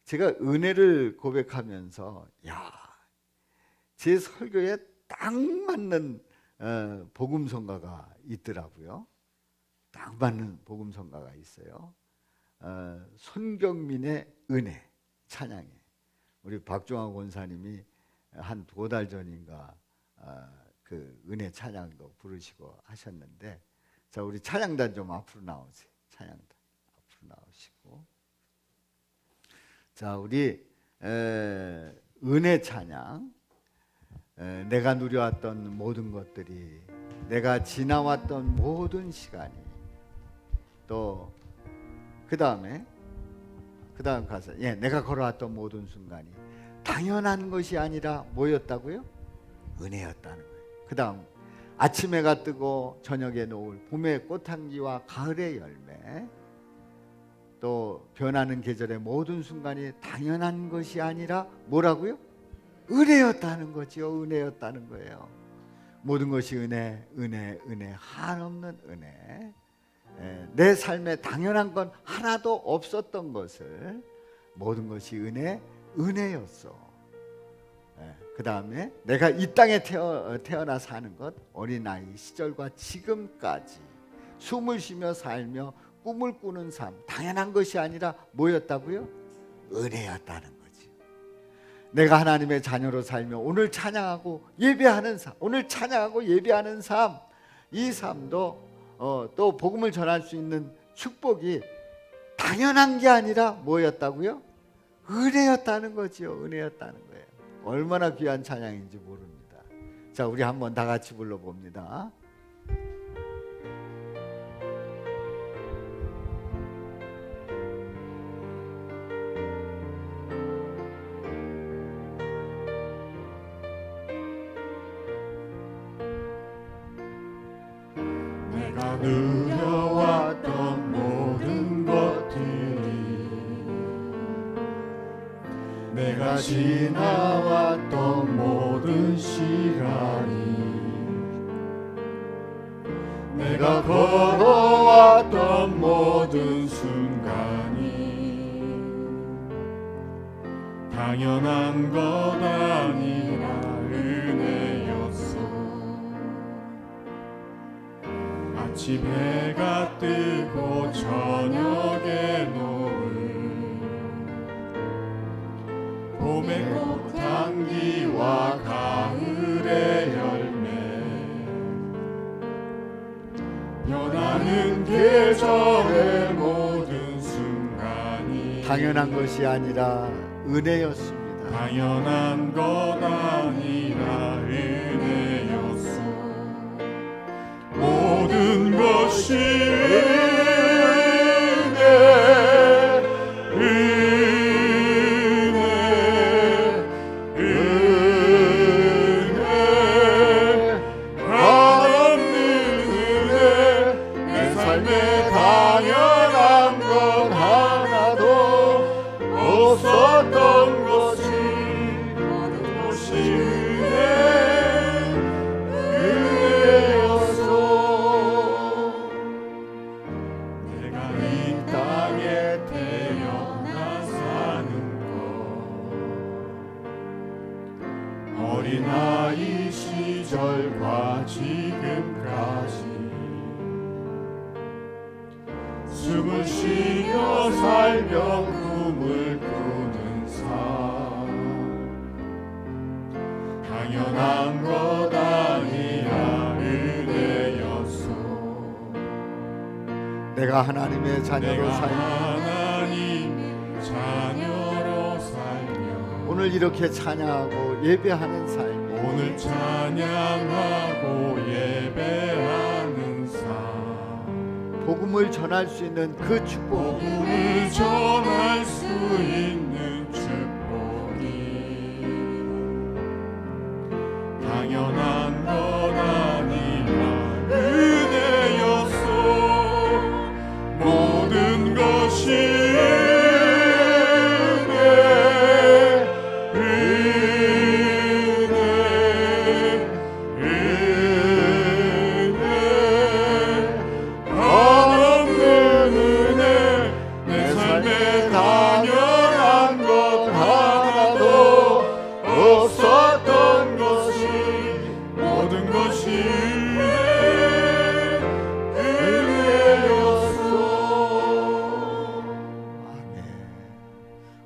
제가 은혜를 고백하면서 제 설교에 딱 맞는 복음성가가 있더라고요. 딱 맞는 복음성가가 있어요. 손경민의 은혜 찬양에 우리 박종환 권사님이 한 2달 전인가 그 은혜 찬양도 부르시고 하셨는데, 자, 우리 찬양단 좀 앞으로 나오세요. 찬양단 앞으로 나오시고, 자, 우리 은혜 찬양, 내가 누려왔던 모든 것들이, 내가 지나왔던 모든 시간이, 또 그 다음 가사, 내가 걸어왔던 모든 순간이 당연한 것이 아니라 뭐였다고요? 은혜였다는 거예요. 그 다음 아침 해가 뜨고 저녁에 노을, 봄의 꽃향기와 가을의 열매, 또 변하는 계절의 모든 순간이 당연한 것이 아니라 뭐라고요? 은혜였다는 거죠. 은혜였다는 거예요. 모든 것이 은혜, 한없는 은혜. 내 삶에 당연한 건 하나도 없었던 것을 모든 것이 은혜였어. 그 다음에 내가 이 땅에 태어나 사는 것, 어린아이 시절과 지금까지 숨을 쉬며 살며 꿈을 꾸는 삶, 당연한 것이 아니라 뭐였다고요? 은혜였다는 거지. 내가 하나님의 자녀로 살며 오늘 찬양하고 예배하는 삶, 이 삶도 또 복음을 전할 수 있는 축복이 당연한 게 아니라 뭐였다고요? 은혜였다는 거지요. 은혜였다는 거예요. 얼마나 귀한 찬양인지 모릅니다. 자, 우리 한번 다 같이 불러봅니다. 누려왔던 모든 것들이 내가 지나왔던 모든 시간이 내가 걸어왔던 모든 순간이 당연한 것 아니라 은혜였어. 아침 해가 뜨고 저녁에 노을 봄의 꽃향기와 가을의 열매 변하는 계절의 모든 순간이 당연한 것이 아니라 은혜였습니다. 당연한 것 아니라 은혜였어. 모든 것이 은혜, 은혜, 은혜, 한없는 은혜. 내 삶에 당연한 것 하나도 없었던 것이 모든 것이 은혜였어. 내가 이 땅에 태어나 사는 것 어린아이 시절과 지금까지 숨을 쉬며 살며 꿈을 꾸는 삶 당연한 것 아니라 은혜였어. 내가 하나님의 자녀로 내가 살며 하나님의 자녀로 살며 오늘 이렇게 찬양하고 예배하는 삶, 오늘 찬양하고 예배하는 삶 복음을 전할 수 있는 그 축복, 복음을 전할 수 있는 축복이 당연한 것 아니라 은혜였어. 모든 것이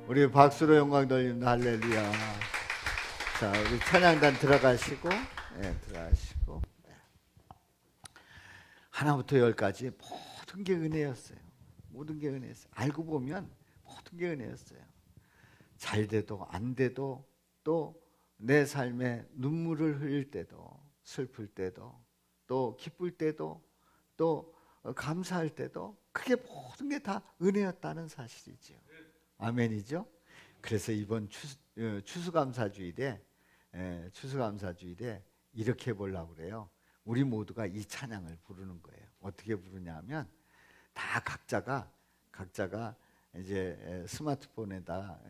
우리 박수로 영광 돌립니다. 할렐루야. 자, 우리 찬양단 들어가시고, 들어가시고. 하나부터 열까지 모든 게 은혜였어요. 모든 게 은혜였어요. 알고 보면 모든 게 은혜였어요. 잘 돼도 안 돼도 또 내 삶에 눈물을 흘릴 때도 슬플 때도 또 기쁠 때도 또 감사할 때도 그게 모든 게 다 은혜였다는 사실이죠. 아멘이죠. 그래서 이번 추수감사주일 때 이렇게 해보려고 그래요. 우리 모두가 이 찬양을 부르는 거예요. 어떻게 부르냐면 다 각자가 이제 스마트폰에다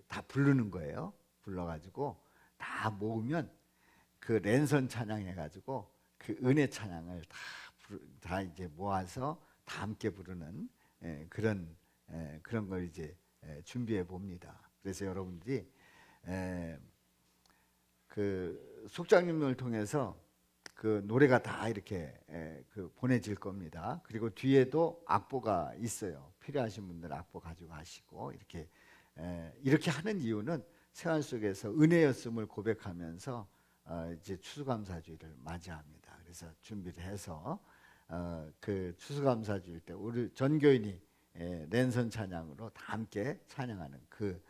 다 부르는 거예요. 불러가지고 다 모으면 그 랜선 찬양 해가지고 그 은혜 찬양을 다 이제 모아서 다 함께 부르는 그런 걸 이제 준비해 봅니다. 그래서 여러분들이 그 속장님을 통해서 그 노래가 다 이렇게 보내질 겁니다. 그리고 뒤에도 악보가 있어요. 필요하신 분들 악보 가지고 가시고 이렇게 하는 이유는 생활 속에서 은혜였음을 고백하면서 이제 추수감사주일을 맞이합니다. 그래서 준비를 해서 그 추수감사주일 때 우리 전교인이 랜선 찬양으로 다 함께 찬양하는 그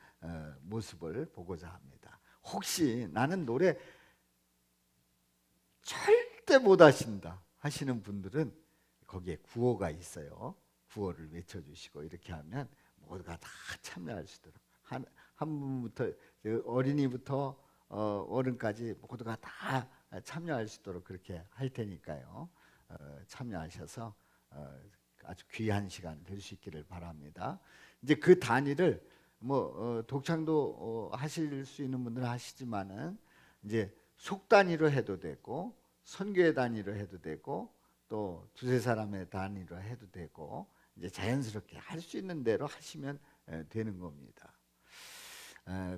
모습을 보고자 합니다. 혹시 나는 노래 절대 못 하신다 하시는 분들은 거기에 구호가 있어요. 구호를 외쳐주시고 이렇게 하면 모두가 다 참여할 수 있도록 한 분부터 어린이부터 어른까지 모두가 다 참여할 수 있도록 그렇게 할 테니까요. 참여하셔서 아주 귀한 시간 될 수 있기를 바랍니다. 이제 그 단위를 독창도 하실 수 있는 분들은 하시지만은 이제 속 단위로 해도 되고 선교의 단위로 해도 되고 또 두세 사람의 단위로 해도 되고 이제 자연스럽게 할 수 있는 대로 하시면 되는 겁니다.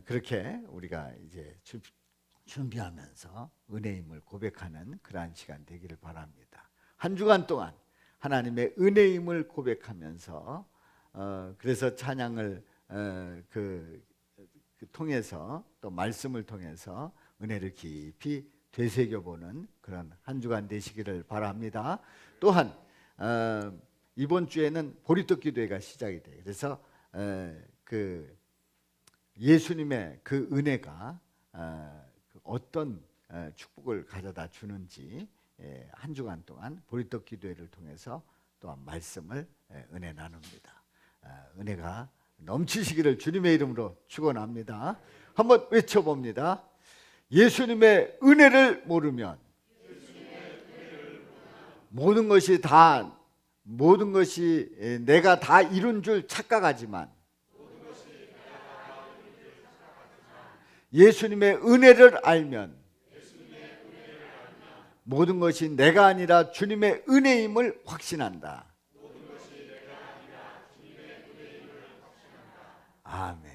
그렇게 우리가 이제 준비하면서 은혜임을 고백하는 그러한 시간 되기를 바랍니다. 한 주간 동안 하나님의 은혜임을 고백하면서 그래서 찬양을 통해서 또 말씀을 통해서 은혜를 깊이 되새겨보는 그런 한 주간 되시기를 바랍니다. 또한 이번 주에는 보리떡 기도회가 시작이 돼요. 그래서 예수님의 그 은혜가 어떤 축복을 가져다 주는지 한 주간 동안 보리떡 기도회를 통해서 또한 말씀을 은혜 나눕니다. 은혜가 넘치시기를 주님의 이름으로 축원합니다. 한번 외쳐봅니다. 예수님의 은혜를 모르면 모든 것이 내가 다 이룬 줄 착각하지만 예수님의 은혜를 알면 모든 것이 내가 아니라 주님의 은혜임을 확신한다. 아멘.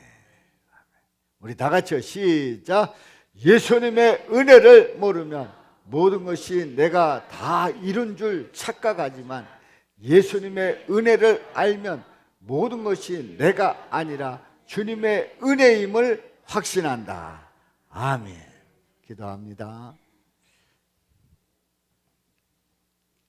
우리 다 같이요. 시작. 예수님의 은혜를 모르면 모든 것이 내가 다 이룬 줄 착각하지만 예수님의 은혜를 알면 모든 것이 내가 아니라 주님의 은혜임을 확신한다. 아멘. 기도합니다.